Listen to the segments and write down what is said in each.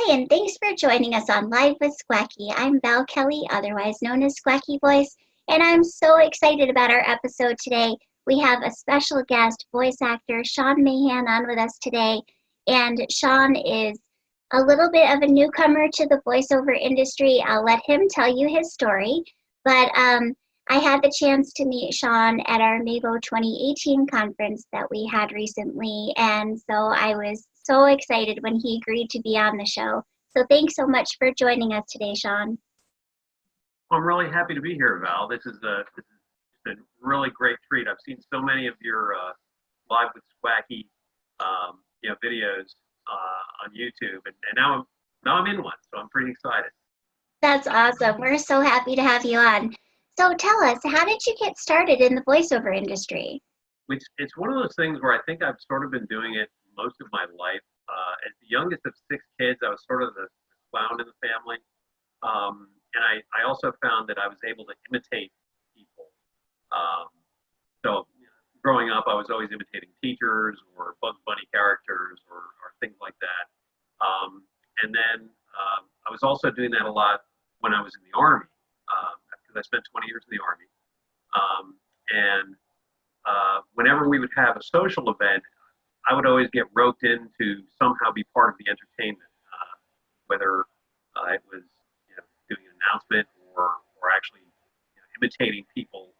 Hi, and thanks for joining us on Live with Squacky. I'm Val Kelly, otherwise known as Squacky Voice, and I'm so excited about our episode today. We have a special guest, voice actor Sean Mahan, on with us today, and Sean is a little bit of a newcomer to the voiceover industry. I'll let him tell you his story, but I had the chance to meet Sean at our NAVO 2018 conference that we had recently, and so I was so excited when he agreed to be on the show. So thanks so much for joining us today, Sean. I'm really happy to be here, Val. This is a really great treat. I've seen so many of your Live with Squacky videos on YouTube, and now I'm in one, so I'm pretty excited. That's awesome. We're so happy to have you on. So tell us, how did you get started in the voiceover industry? It's one of those things where I think I've sort of been doing it most of my life. As the youngest of 6 kids, I was sort of the clown in the family. And I also found that I was able to imitate people. So growing up, I was always imitating teachers or Bugs Bunny characters or things like that. And then I was also doing that a lot when I was in the Army, because I spent 20 years in the Army. Whenever we would have a social event, I would always get roped in to somehow be part of the entertainment, whether it was doing an announcement or actually imitating people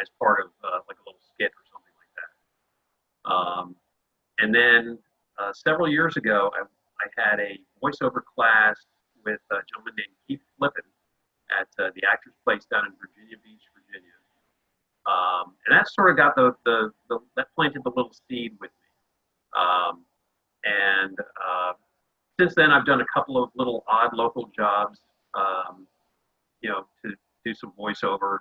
as part of like a little skit or something like that. And then several years ago, I had a voiceover class with a gentleman named Keith Flippin at the Actors Place down in Virginia Beach, Virginia. And that sort of got that planted the little seed with me. Since then, I've done a couple of little odd local jobs, to do some voiceover.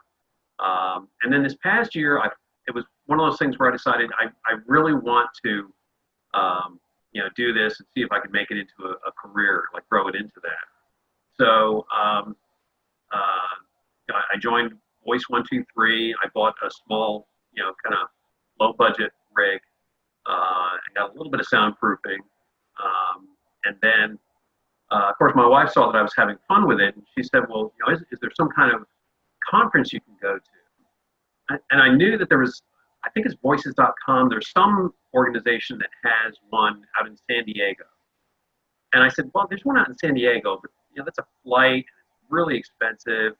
And then this past year, it was one of those things where I decided I really want to, do this and see if I could make it into a career, like grow it into that. So I joined Voice 123. I bought a small, kind of low budget rig. I got a little bit of soundproofing. And then, of course, my wife saw that I was having fun with it, and she said, well, is there some kind of conference you can go to? And I knew that there was, I think it's voices.com, there's some organization that has one out in San Diego. And I said, well, there's one out in San Diego, but that's a flight, it's really expensive.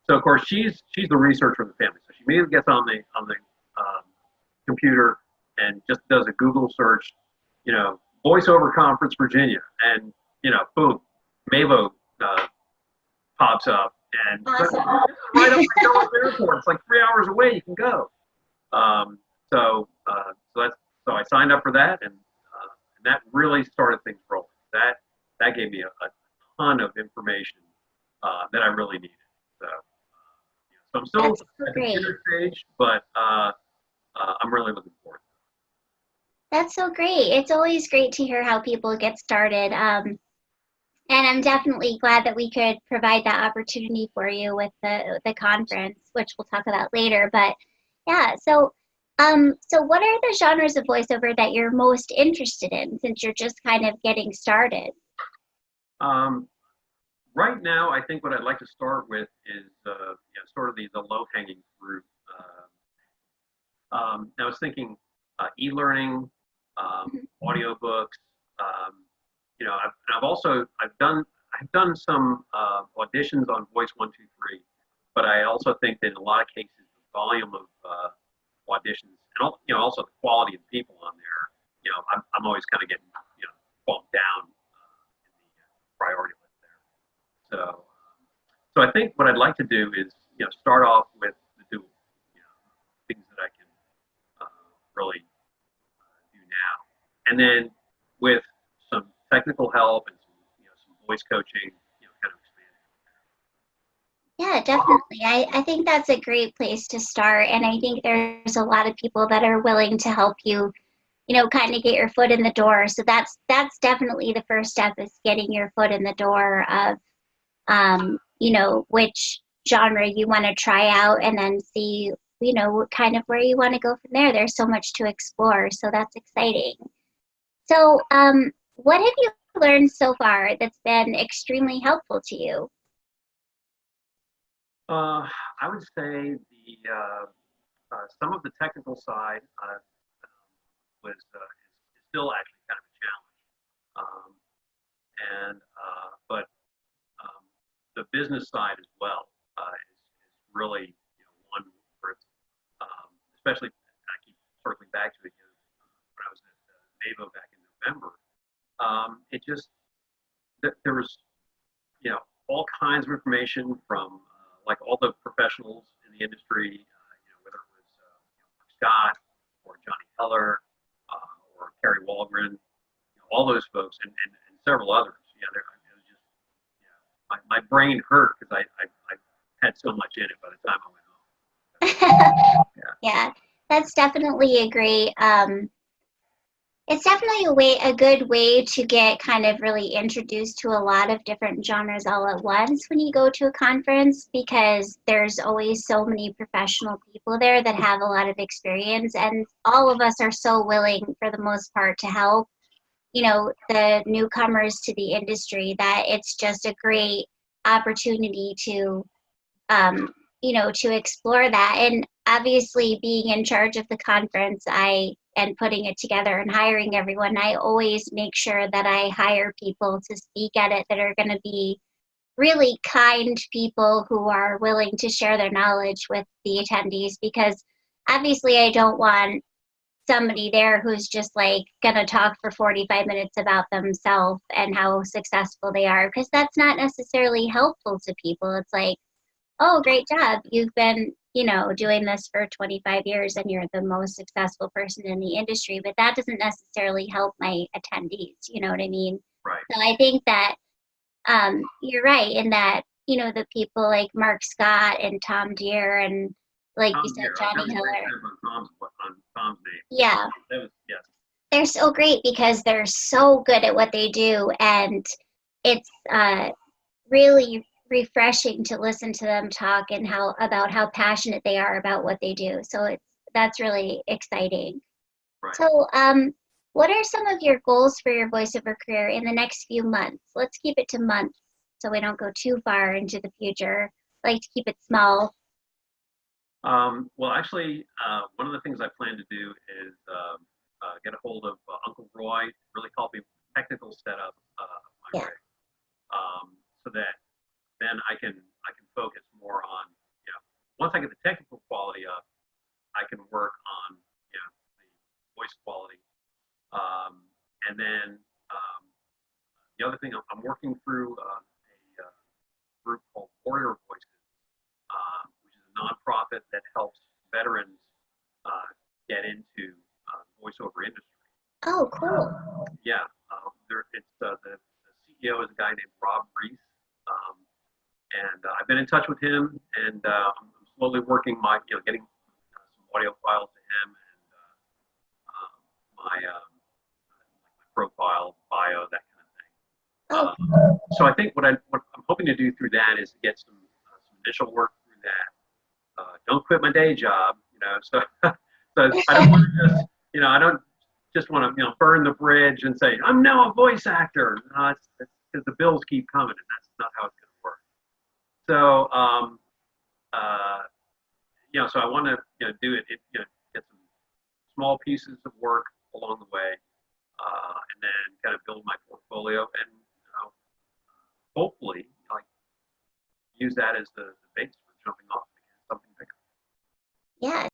So of course she's the researcher of the family. So she immediately gets on the computer and just does a Google search, voiceover conference, Virginia, and boom, Mavo pops up, and Awesome. right up the Dallas airport. It's like 3 hours away. You can go. So I signed up for that, and that really started things rolling. That gave me a ton of information that I really needed. So I'm still at the beginner stage, but I'm really looking forward to it. That's so great. It's always great to hear how people get started. And I'm definitely glad that we could provide that opportunity for you with the conference, which we'll talk about later. But yeah, so what are the genres of voiceover that you're most interested in, since you're just kind of getting started? Right now, I think what I'd like to start with is sort of the low-hanging fruit. I was thinking e-learning, audiobooks. I've done some auditions on Voice 123, but I also think that in a lot of cases the volume of auditions and also the quality of people on there, I'm always kind of getting bumped down in the priority list there. So I think what I'd like to do is start off with the dual, things that I can really do now, and then with some technical help and some voice coaching, kind of expand. Yeah, definitely. I think that's a great place to start. And I think there's a lot of people that are willing to help you, kind of get your foot in the door. So that's definitely the first step, is getting your foot in the door of, which genre you want to try out, and then see, kind of where you want to go from there. There's so much to explore. So that's exciting. So what have you learned so far that's been extremely helpful to you? I would say some of the technical side is still actually kind of a challenge, um, and but the business side as well is really one where it's especially I keep circling back to it. When I was at NAVO back in November, it just there was all kinds of information from like all the professionals in the industry, whether it was Scott or Johnny Heller or Kerry Walgren, all those folks and several others. Yeah, it was just my brain hurt because I had so much in it by the time I went home. Yeah. Yeah, that's definitely a great it's definitely a good way to get kind of really introduced to a lot of different genres all at once when you go to a conference, because there's always so many professional people there that have a lot of experience, and all of us are so willing for the most part to help, the newcomers to the industry, that it's just a great opportunity to to explore that. And obviously, being in charge of the conference, and putting it together and hiring everyone, I always make sure that I hire people to speak at it that are going to be really kind people who are willing to share their knowledge with the attendees, because obviously I don't want somebody there who's just like going to talk for 45 minutes about themselves and how successful they are, because that's not necessarily helpful to people. It's like, oh, great job. You've been, doing this for 25 years and you're the most successful person in the industry, but that doesn't necessarily help my attendees. You know what I mean? Right. So I think that you're right in that, the people like Mark Scott and Tom Deere and, like you said, Johnny Heller. On Tom's name. Yeah. Yes. They're so great because they're so good at what they do, and it's really refreshing to listen to them talk and about how passionate they are about what they do. So that's really exciting. Right. So what are some of your goals for your voiceover career in the next few months? Let's keep it to months so we don't go too far into the future. I like to keep it small. Well, actually, one of the things I plan to do is get a hold of Uncle Roy, really help me with the technical setup of my rig, so that then I can focus more on, once I get the technical quality up, I can work on the voice quality, and then the other thing I'm working through a group called Warrior Voices, which is a nonprofit that helps veterans get into the voiceover industry. Oh, cool. Yeah, the CEO is a guy named Rob Reese, and I've been in touch with him, and I'm slowly working getting some audio files to him and my profile, bio, that kind of thing. So I think what I'm hoping to do through that is get some initial work through that. Don't quit my day job, So, so I don't want to just, I don't just want to, burn the bridge and say I'm now a voice actor. It's because the bills keep coming, and that's not how it's going to work. So, so I want to, do it, get some small pieces of work along the way, and then kind of build my portfolio, and hopefully, use that as the base for jumping off against something bigger. Yeah.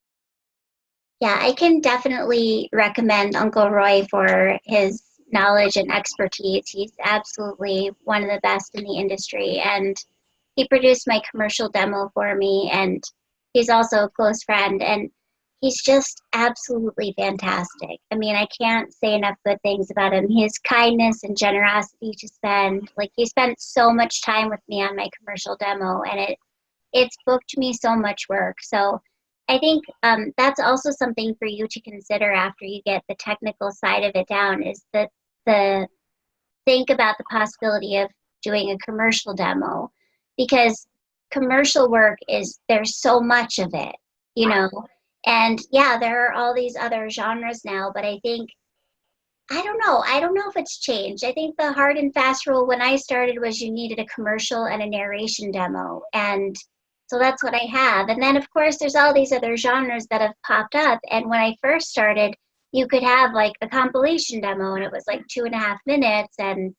Yeah, I can definitely recommend Uncle Roy for his knowledge and expertise. He's absolutely one of the best in the industry, and he produced my commercial demo for me, and he's also a close friend, and he's just absolutely fantastic. I mean, I can't say enough good things about him. His kindness and generosity to spend, he spent so much time with me on my commercial demo, and it's booked me so much work. So I think that's also something for you to consider after you get the technical side of it down, is that think about the possibility of doing a commercial demo, because commercial work there's so much of it, and yeah, there are all these other genres now, but I think I don't know. I don't know if it's changed. I think the hard and fast rule when I started was you needed a commercial and a narration demo. And so that's what I have. And then, of course, there's all these other genres that have popped up. And when I first started, you could have like a compilation demo and it was like 2.5 minutes and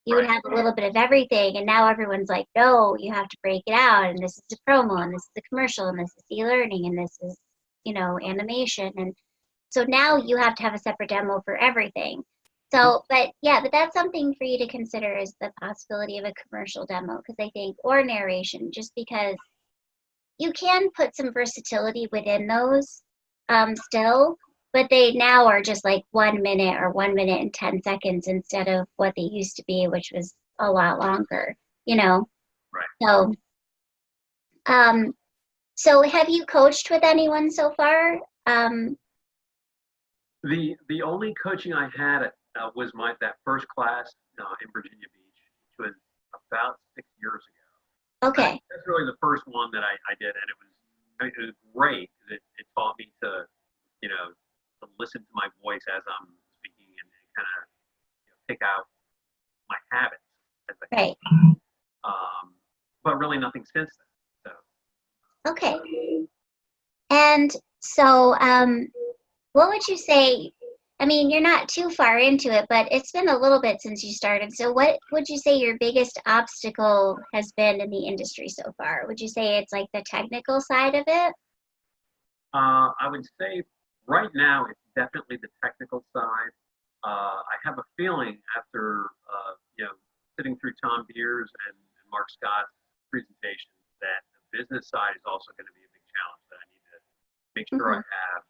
you would Right. have a little bit of everything. And now everyone's like, no, you have to break it out. And this is the promo and this is the commercial and this is e-learning and this is, animation. And so now you have to have a separate demo for everything. So, but yeah, but that's something for you to consider is the possibility of a commercial demo because I think, or narration, just because you can put some versatility within those still, but they now are just like 1 minute or 1 minute and 10 seconds instead of what they used to be, which was a lot longer, you know? Right. So, so have you coached with anyone so far? The only coaching I had was that first class in Virginia Beach, which was about 6 years ago. Okay. That's really the first one that I did, and it was great because it taught me to to listen to my voice as I'm speaking and kind of pick out my habits as I go. Right. But really nothing since then. So. Okay. And so, what would you say? I mean, you're not too far into it, but it's been a little bit since you started. So, what would you say your biggest obstacle has been in the industry so far? Would you say it's like the technical side of it? I would say right now it's definitely the technical side. I have a feeling after sitting through Tom Beers and Mark Scott's presentations that the business side is also going to be a big challenge that I need to make sure I have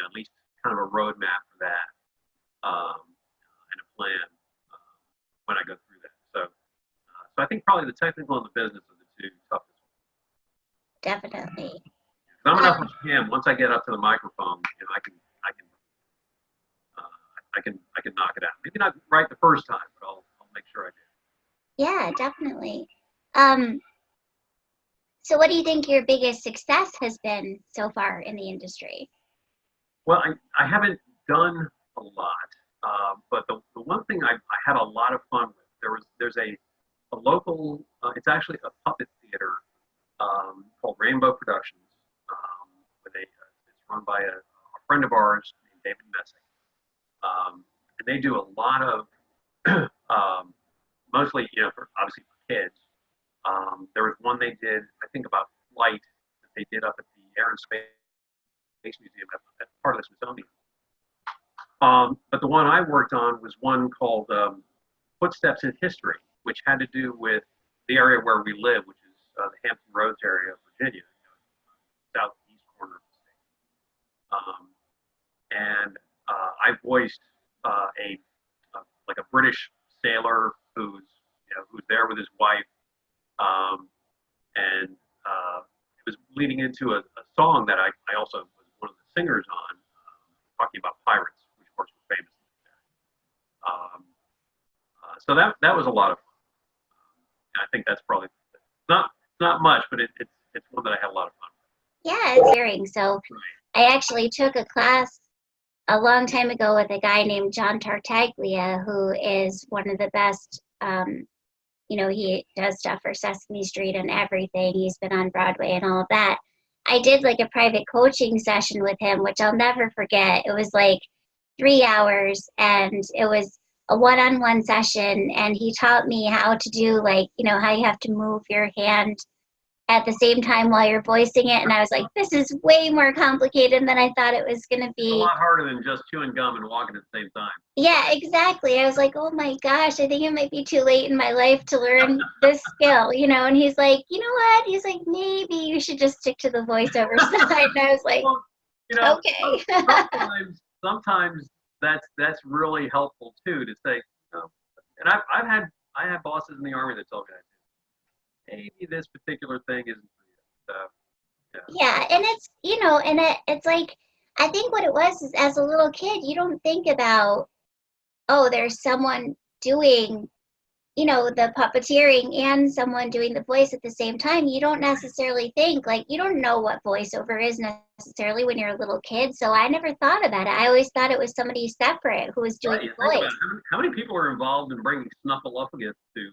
at least kind of a roadmap for that and a plan when I go through that. So I think probably the technical and the business are the two toughest ones. Definitely. I'm enough with him. Once I get up to the microphone, I can knock it out. Maybe not right the first time, but I'll make sure I do. Yeah, definitely. So what do you think your biggest success has been so far in the industry? Well, I haven't done a lot, but the one thing I had a lot of fun with, there's a local, it's actually a puppet theater called Rainbow Productions. It's run by a friend of ours named David Messick. And they do a lot of, mostly, obviously for kids. There was one they did, I think about flight that they did up at the Air and Space Museum at part of the Smithsonian. But the one I worked on was one called Footsteps in History, which had to do with the area where we live, which is the Hampton Roads area of Virginia, southeast corner of the state. And I voiced like a British sailor who's there with his wife, and it was leading into a song that I also was one of the singers on, talking about pirates, which of course were famous. So that was a lot of fun. I think that's probably not much, but it's one that I had a lot of fun with. Yeah, it's hearing. So I actually took a class a long time ago with a guy named John Tartaglia, who is one of the best. He does stuff for Sesame Street and everything. He's been on Broadway and all of that. I did like a private coaching session with him, which I'll never forget. It was like 3 hours and it was a one-on-one session. And he taught me how to do how you have to move your hand at the same time while you're voicing it. And I was like, this is way more complicated than I thought it was going to be. It's a lot harder than just chewing gum and walking at the same time. Yeah, exactly. I was like, oh my gosh, I think it might be too late in my life to learn this skill, and he's like, you know what? He's like, maybe you should just stick to the voiceover side. And I was like, well, okay. sometimes that's really helpful too, to say, and I had bosses in the Army that told me that. Maybe this particular thing isn't for you. So, yeah, and it's it's like I think what it was is as a little kid you don't think about, oh, there's someone doing you know, the puppeteering and someone doing the voice at the same time, you don't necessarily think, like, you don't know what voiceover is necessarily when you're a little kid. So I never thought about it. I always thought it was somebody separate who was doing Right. You the think voice. about it. How many people are involved in bringing Snuffleupagus to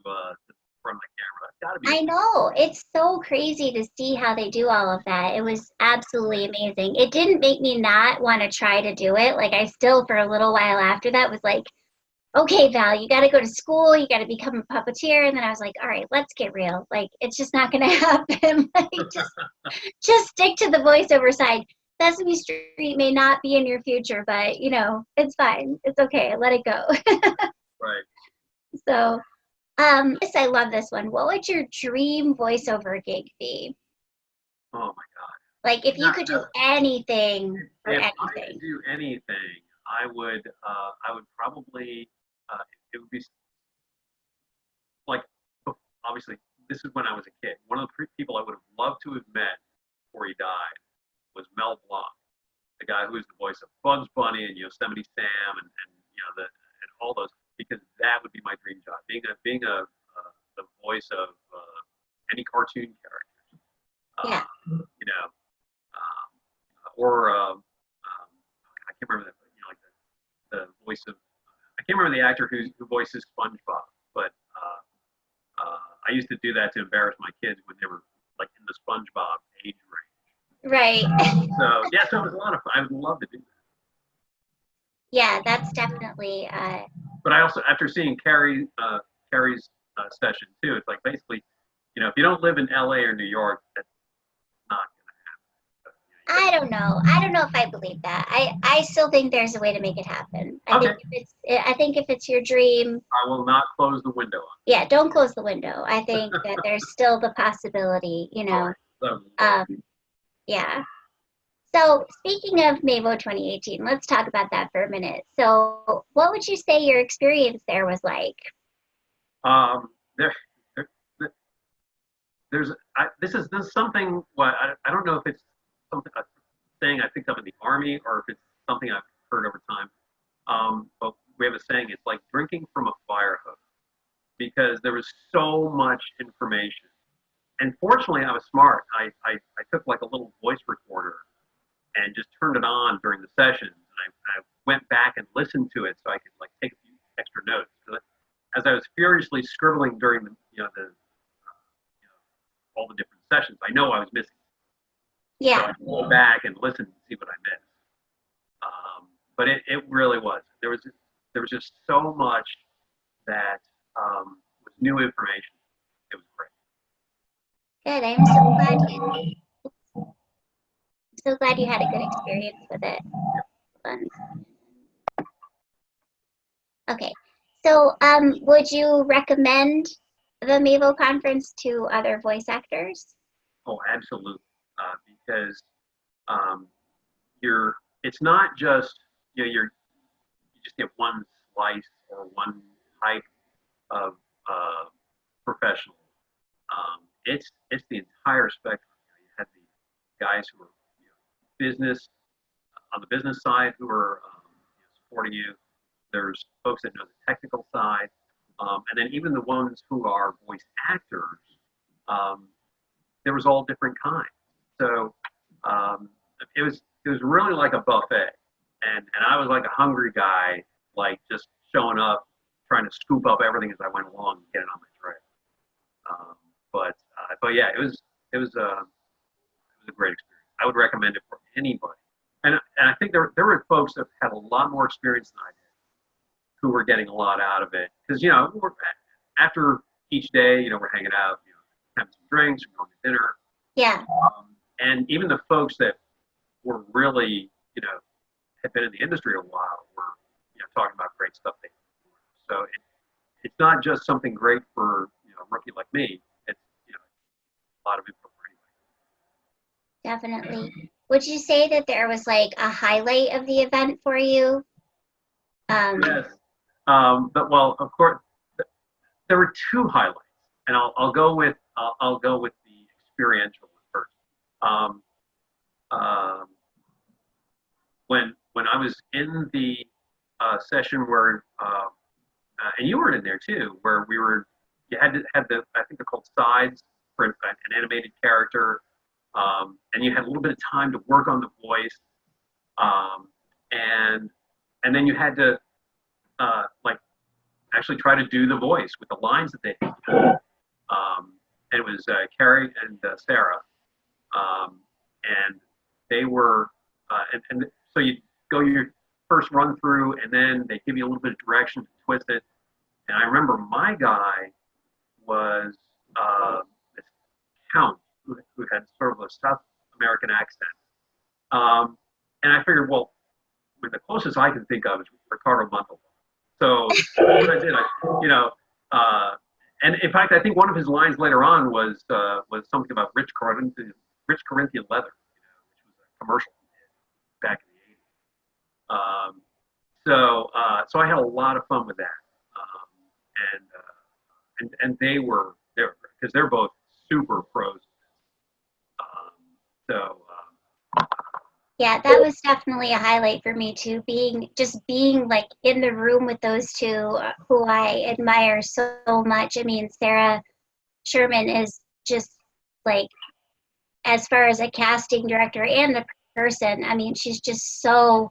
front of the camera? That's got to be. I know. It's so crazy to see how they do all of that. It was absolutely amazing. It didn't make me not want to try to do it. Like, I still, for a little while after that, was like, okay, Val, you got to go to school. You got to become a puppeteer. And then I was like, all right, let's get real. Like, it's just not going to happen. Like, just stick to the voiceover side. Sesame Street may not be in your future, but, you know, it's fine. It's okay. Let it go. Right. So, yes, I love this one. What would your dream voiceover gig be? Oh my God. Like, if you could do anything for If I anything. could do anything, I would probably, it would be like, obviously, this is when I was a kid. One of the people I would have loved to have met before he died was Mel Blanc, the guy who was the voice of Bugs Bunny and Yosemite Sam and you know and all those, because that would be my dream job, being the voice of any cartoon character, Yeah. you know, or I can't remember that, you know, like the voice of, I can't remember the actor who voices SpongeBob, but I used to do that to embarrass my kids when they were like in the SpongeBob age range. Right. So yeah, so it was a lot of fun. I would love to do that. Yeah, that's definitely But I also, after seeing Carrie's session too, it's like basically, you know, if you don't live in LA or New York, that's not going to happen. I don't know. I don't know if I believe that. I still think there's a way to make it happen. Okay. I think if it's your dream, I will not close the window on yeah, don't close the window. I think that there's still the possibility, you know. it. Yeah. So speaking of MAVO 2018, let's talk about that for a minute. So what would you say your experience there was like? There, there's this is something. What I don't know if it's something a saying I picked up in the army or if it's something I've heard over time. But we have a saying. It's like drinking from a fire hose because there was so much information. And fortunately, I was smart. I took like a little voice recorder and just turned it on during the sessions. And I went back and listened to it so I could like take a few extra notes. As I was furiously scribbling during the all the different sessions, I know I was missing. Yeah. So I go back and listen and see what I missed. But it really was. There was just so much that was new information. It was great. Good. I'm so glad you had a good experience with it. Fun. Okay. So would you recommend the MAVO conference to other voice actors? Oh, absolutely. Because it's not just you just get one slice or one type of professional. It's the entire spectrum. You have the guys who are business on the business side who are supporting you. There's folks that know the technical side, and then even the ones who are voice actors. There was all different kinds. So it was really like a buffet, and I was like a hungry guy, like just showing up, trying to scoop up everything as I went along and get it on my tray. But yeah, it was a great experience. I would recommend it for anybody. And I think there were folks that had a lot more experience than I did, who were getting a lot out of it. Because after each day, we're hanging out, having some drinks, we're going to dinner. Yeah. And even the folks that were really, had been in the industry a while were, talking about great stuff they do. So it's not just something great for a rookie like me. It's a lot of info for anybody. Definitely. Would you say that there was like a highlight of the event for you? Yes. But well, of course, there were two highlights, and I'll go with the experiential one first. When I was in the session where and you were in there too, where we were you had to have I think they're called sides for an animated character, and you had a little bit of time to work on the voice, um, and and then you had to like actually try to do the voice with the lines that they had. And it was Carrie and Sarah, and they were, and so you go your first run through, and then they give you a little bit of direction to twist it. And I remember my guy was this count who had sort of a South American accent. And I figured, well, the closest I can think of is Ricardo Montalban. So what I did, and in fact, I think one of his lines later on was something about rich Corinthian leather, which was a commercial back in the '80s. So I had a lot of fun with that, and they were there because they're both super pros. So. Yeah, that was definitely a highlight for me too. Being like in the room with those two, who I admire so much. I mean, Sarah Sherman is just like, as far as a casting director and the person, I mean, she's just so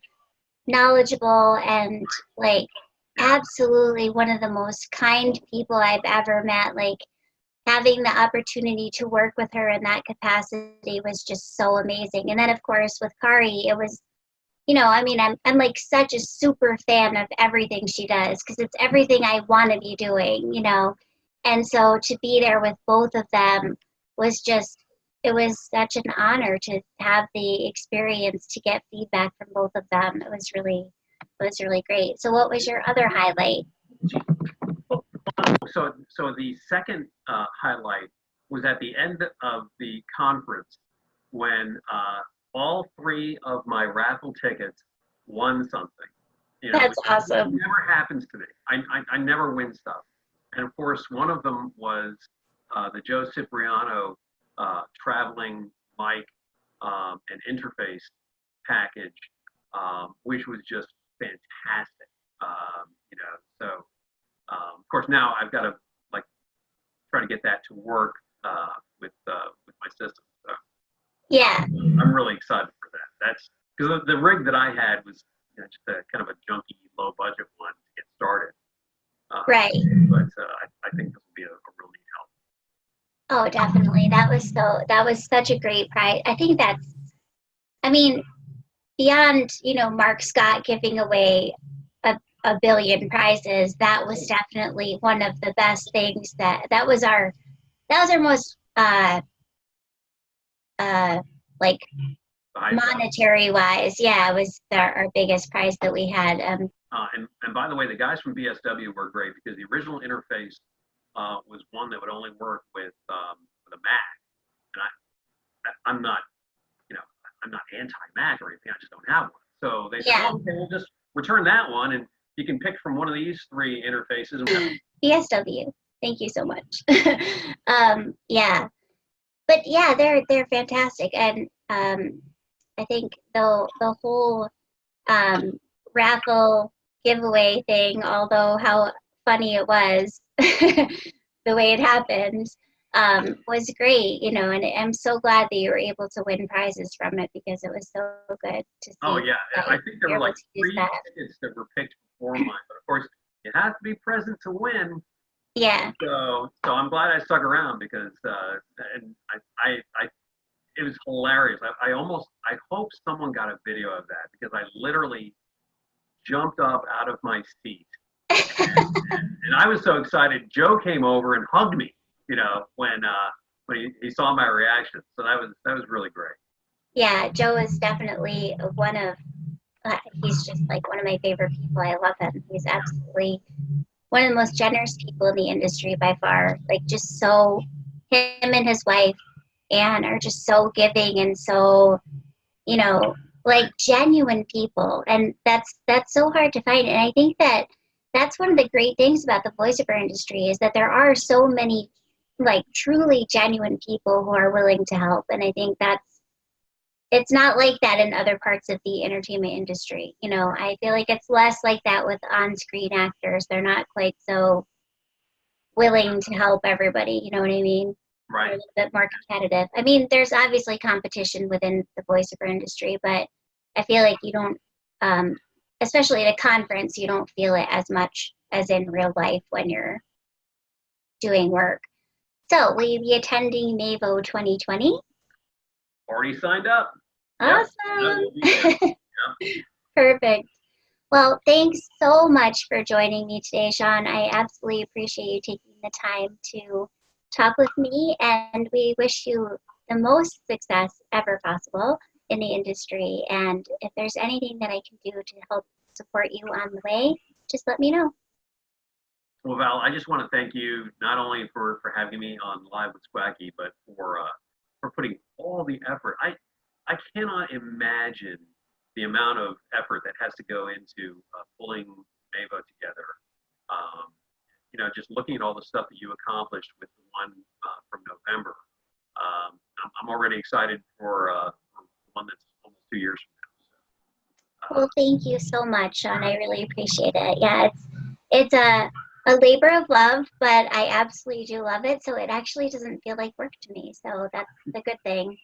knowledgeable and like absolutely one of the most kind people I've ever met. Like, having the opportunity to work with her in that capacity was just so amazing. And then of course with Kari, it was, I mean, I'm like such a super fan of everything she does, because it's everything I want to be doing, And so to be there with both of them was just, it was such an honor to have the experience to get feedback from both of them. It was really great. So what was your other highlight? So the second highlight was at the end of the conference when all three of my raffle tickets won something. That's awesome. It never happens to me. I never win stuff. And of course, one of them was the Joe Cipriano traveling mic and interface package, which was just fantastic. So. Of course, now I've got to try to get that to work with my system. So yeah, I'm really excited for that. That's because the rig that I had was just a kind of a junky, low budget one to get started. Right. But I think this will be a real neat help. Oh, definitely. That was such a great prize. I think I mean, beyond Mark Scott giving away a billion prizes, that was definitely one of the best things. That was our most like monetary wise, yeah, it was our biggest prize that we had. And by the way, the guys from BSW were great, because the original interface was one that would only work with a Mac, and I'm not anti-Mac or anything. I just don't have one. So they said, okay, we'll just return that one, and you can pick from one of these three interfaces. BSW, thank you so much. Yeah, but yeah, they're fantastic, and I think the whole raffle giveaway thing, although how funny it was, the way it happened, was great, and I'm so glad that you were able to win prizes from it, because it was so good to see. Oh yeah, I think there were like 3 tickets that were picked before mine, but of course you have to be present to win. Yeah. So I'm glad I stuck around, because and I it was hilarious. I hope someone got a video of that, because I literally jumped up out of my seat, and I was so excited. Joe came over and hugged me, when he saw my reaction. So that was really great. Yeah, Joe is definitely he's just like one of my favorite people. I love him. He's absolutely one of the most generous people in the industry by far. Like, just so, him and his wife Anne are just so giving and so, like genuine people. And that's so hard to find. And I think that's one of the great things about the voiceover industry, is that there are so many like truly genuine people who are willing to help. And I think it's not like that in other parts of the entertainment industry. I feel like it's less like that with on-screen actors. They're not quite so willing to help everybody. You know what I mean? Right. They're a little bit more competitive. I mean, there's obviously competition within the voiceover industry, but I feel like you don't, especially at a conference, you don't feel it as much as in real life when you're doing work. So, will you be attending NAVO 2020? Already signed up. Awesome. Yep. Perfect. Well, thanks so much for joining me today, Sean. I absolutely appreciate you taking the time to talk with me, and we wish you the most success ever possible in the industry. And if there's anything that I can do to help support you on the way, just let me know. Well, Val, I just want to thank you not only for having me on Live with Squacky, but for putting all the effort. I cannot imagine the amount of effort that has to go into pulling NAVO together. Just looking at all the stuff that you accomplished with the one from November. I'm already excited for the one that's almost 2 years from now. Well, thank you so much, Sean. I really appreciate it. Yeah, it's a labor of love, but I absolutely do love it. So it actually doesn't feel like work to me. So that's the good thing.